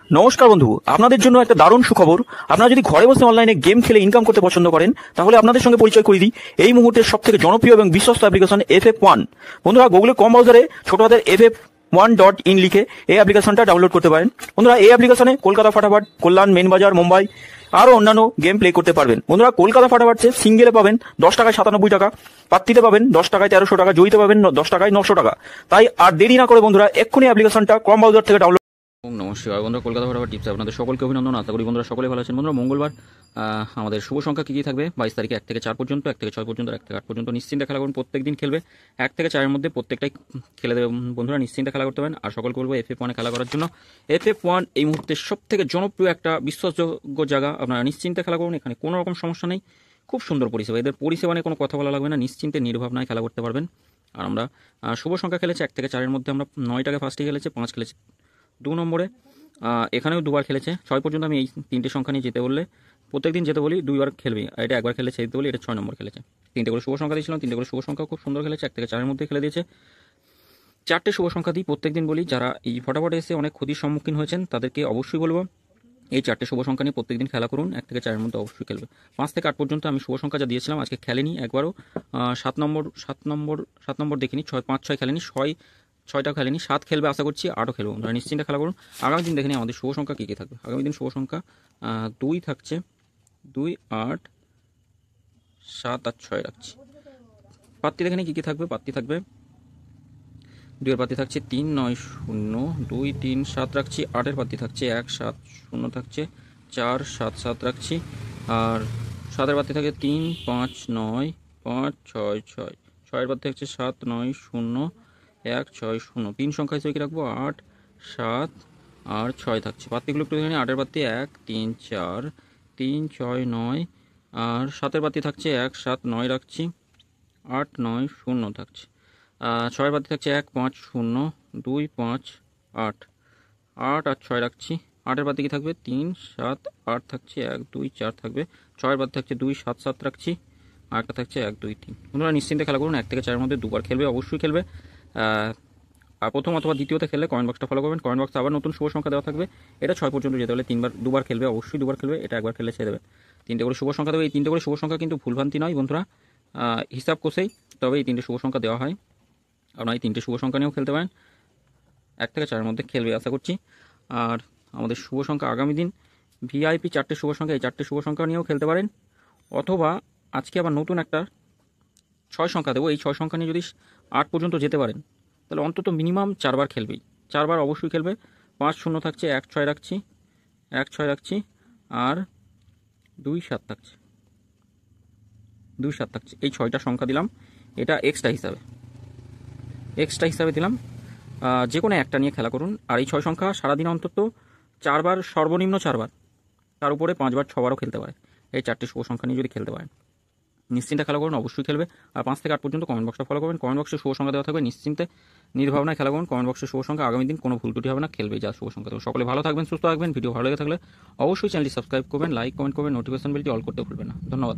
নমস্কার বন্ধু, আপনাদের জন্য একটা দারুণ সুখবর। আপনারা যদি ঘরে বসে অনলাইনে গেম খেলে ইনকাম করতে পছন্দ করেন, তাহলে আপনাদের সঙ্গে পরিচয় করিয়ে দিই এই মুহূর্তের সবথেকে জনপ্রিয় এবং বিশ্বস্ত অ্যাপ্লিকেশন FF1। বন্ধুরা, গুগলে কম ব্রাউজারে ছোট হাতের FF1.in লিখে এই অ্যাপ্লিকেশনটা ডাউনলোড করতে পারেন। বন্ধুরা, এই অ্যাপ্লিকেশনে কলকাতা ফাটাফাট, কল্যাণ, মেন বাজার, মুম্বাই আরও অন্যান্য গেম প্লে করতে পারবেন। বন্ধুরা, কলকাতা ফাটাফাটে সিঙ্গেলে পাবেন 10 টাকায় 97 টাকা, পাত্তিতে পাবেন 10 টাকায় 1300 টাকা, জয়ীতে পাবেন 10 টাকায় 900 টাকা। তাই আর দেরি না করে বন্ধুরা এক্ষুনি অ্যাপ্লিকেশনটা কম ব্রাউজার থেকে ডাউনলোড। নমস্কার বন্ধুরা, কলকাতা ফাটাফাট টিপস আপনাদের সকলকে অভিনন্দন। আশা করি বন্ধুরা সকলে ভালো আছেন। বন্ধুরা, মঙ্গলবার আমাদের শুভ সংখ্যা কী থাকবে? 22 তারিখে 1 থেকে 4 পর্যন্ত, 1 থেকে 6 পর্যন্ত, 1 থেকে 8 পর্যন্ত নিশ্চিন্তে খেলা করুন। প্রত্যেক দিন খেলবে 1 থেকে 4-এর মধ্যে, প্রত্যেকটাই খেলে দেবে বন্ধুরা। নিশ্চিন্তে খেলা করতে পারেন। আর সকলকে বলবো FF1 খেলা করার জন্য। FF1 এই মুহূর্তে সব থেকে জনপ্রিয় একটা বিশ্বাসযোগ্য জায়গা। আপনারা নিশ্চিন্তে খেলা করুন, এখানে কোনো রকম সমস্যা নেই। খুব সুন্দর পরিষেবা, এদের পরিষেবা নিয়ে কোনো কথা বলা লাগবে না। নিশ্চিন্তে নির্ভাবনায় খেলা করতে পারবেন। আর আমরা শুভ সংখ্যা খেলেছি 1 থেকে 4-এর মধ্যে। আমরা 9 টাকা ফার্স্টে খেলেছি, 5 খেলেছি 2 নম্বরে, এখানেও 2বার খেলেছে। 6 পর্যন্ত আমি এই 3টে সংখ্যা নিয়ে যেতে বললে, প্রত্যেকদিন যেতে বলি 2বার খেলবি। এটা একবার খেলেছে যেতে বলি, এটা 6 নম্বর খেলেছে। 3টে করে শুভ সংখ্যা দিয়েছিলাম, 3টে করে শুভ সংখ্যা খুব সুন্দর খেলেছে। 1 থেকে 4-এর মধ্যে খেলে দিয়েছে। 4টে শুভ সংখ্যা দিই প্রত্যেকদিন বলি। যারা এই ফটাফটে এসে অনেক ক্ষতির সম্মুখীন হয়েছেন তাদেরকে অবশ্যই বলবো এই 4টে শুভ সংখ্যা নিয়ে প্রত্যেকদিন খেলা করুন। 1 থেকে 4-এর মধ্যে অবশ্যই খেলবে। 5 থেকে 8 পর্যন্ত আমি শুভ সংখ্যা যা দিয়েছিলাম আজকে খেলেনি একবারও। 7 নম্বর দেখিনি, 5-6 খেলেনি, 6টা খেলেনি, 7 খেলবে আশা করছি, 8ও খেলবো। আমরা নিশ্চিন্তে খেলা করুন। আগামী দিন দেখে নিই আমাদের শুভ সংখ্যা কী কী থাকবে। আগামী দিন শুভ সংখ্যা 2 থাকছে, 2, 8, 7 আর 6 রাখছি। পাত্তি দেখে নিই কী কী থাকবে। পাত্তি থাকবে 2-এর পাত্তি থাকছে 3, 9, 0, 2, 3, 7 রাখছি। 8-এর পাত্তি থাকছে 1, 7, 0 থাকছে, 4, 7, 7 রাখছি। আর 7-এর পাত্তি থাকে 3, 5, 9, 5, 6, 6। 6-এর পাত্তি থাকছে 7, 9, 0, 1, 6, 0। 3 সংখ্যা হিসেবে কি রাখবো? 8, 7 আর 6 থাকছে। পাত্তিগুলো একটু দেখে নিই। 8-এর পাত্তি 1, 3, 4, 3, 6, 9। আর 7-এর পাত্তি থাকছে 1, 7, 9 রাখছি। 8, 9, 0 থাকছে। 6-এর পাত্তি থাকছে 1, 5, 0, 2, 5, 8। 8 আর 6 রাখছি। 8-এর পাত্তি কি থাকবে? 3, 7, 8 থাকছে, 1, 2, 4 থাকবে। 6-এর পাত্তি থাকছে 2, 7, 7 রাখছি। আর একটা থাকছে 1, 2, 3। তোমরা নিশ্চিন্তে খেলা করুন। 1 থেকে 4-এর মধ্যে 2বার খেলবে, অবশ্যই খেলবে। আর প্রথম অথবা দ্বিতীয়তে খেললে কমেন্ট বক্সটা ফলো করবেন। কমেন্ট বক্সে আবার নতুন শুভ সংখ্যা দেওয়া থাকবে। এটা 6 পর্যন্ত যেতে হলে 2বার খেলবে, অবশ্যই 2বার খেলবে। এটা একবার খেললে ছেড়ে দেবে। 3টে করে শুভ সংখ্যা দেবে। এই 3টে করে শুভ সংখ্যা কিন্তু ভুলভ্রান্তি নয় বন্ধুরা, হিসাব কষেই তবে এই 3টে শুভ সংখ্যা দেওয়া হয়। আপনারা এই 3টে শুভ সংখ্যা নিয়েও খেলতে পারেন। 1 থেকে 4-এর মধ্যে খেলবে আশা করছি। আর আমাদের শুভ সংখ্যা আগামী দিন VIP 4টে শুভ সংখ্যা, এই 4টে শুভ সংখ্যা নিয়েও খেলতে পারেন। অথবা আজকে আবার নতুন একটা 6 সংখ্যা দেবো। এই 6 সংখ্যা নিয়ে যদি 8 পর্যন্ত যেতে পারেন তাহলে অন্তত মিনিমাম 4বার খেলবেই। 4বার অবশ্যই খেলবে। 5, 0 থাকছে, 1, 6 রাখছি, 1, 6 রাখছি। আর 2, 7 থাকছে, 2, 7 থাকছে। এই 6টা সংখ্যা দিলাম। এটা এক্সট্রা হিসাবে দিলাম। যে কোনো একটা নিয়ে খেলা করুন। আর এই 6 সংখ্যা সারাদিন অন্তত 4বার, সর্বনিম্ন 4বার, তার উপরে 5বার 6বারও খেলতে পারে। এই 4টে শুভ সংখ্যা নিয়ে যদি খেলতে পারেন নিশ্চিন্তে খেলা করুন, অবশ্যই খেলবে। আর 5 থেকে 8 পর্যন্ত কমেন্ট বক্সটা ফলো করবেন। কমেন্ট বক্সে শুভ সংখ্যা দেওয়া থাকবে। নিশ্চিন্তে নির্ভাবনায় খেলা করুন। কমেন্ট বক্সে শুভ সংখ্যা আগামী দিন কোনো ভুল ত্রুটি হবে না, খেলবে যা শুভ সংখ্যা দেবো। সকলে ভালো থাকবেন, সুস্থ থাকবেন। ভিডিও ভালো লেগে থাকলে অবশ্যই চ্যানেলটি সাবস্ক্রাইব করবেন, লাইক কমেন্ট করবেন, নোটিফিকেশন বেলটি অল করতে ভুলবেন না। ধন্যবাদ।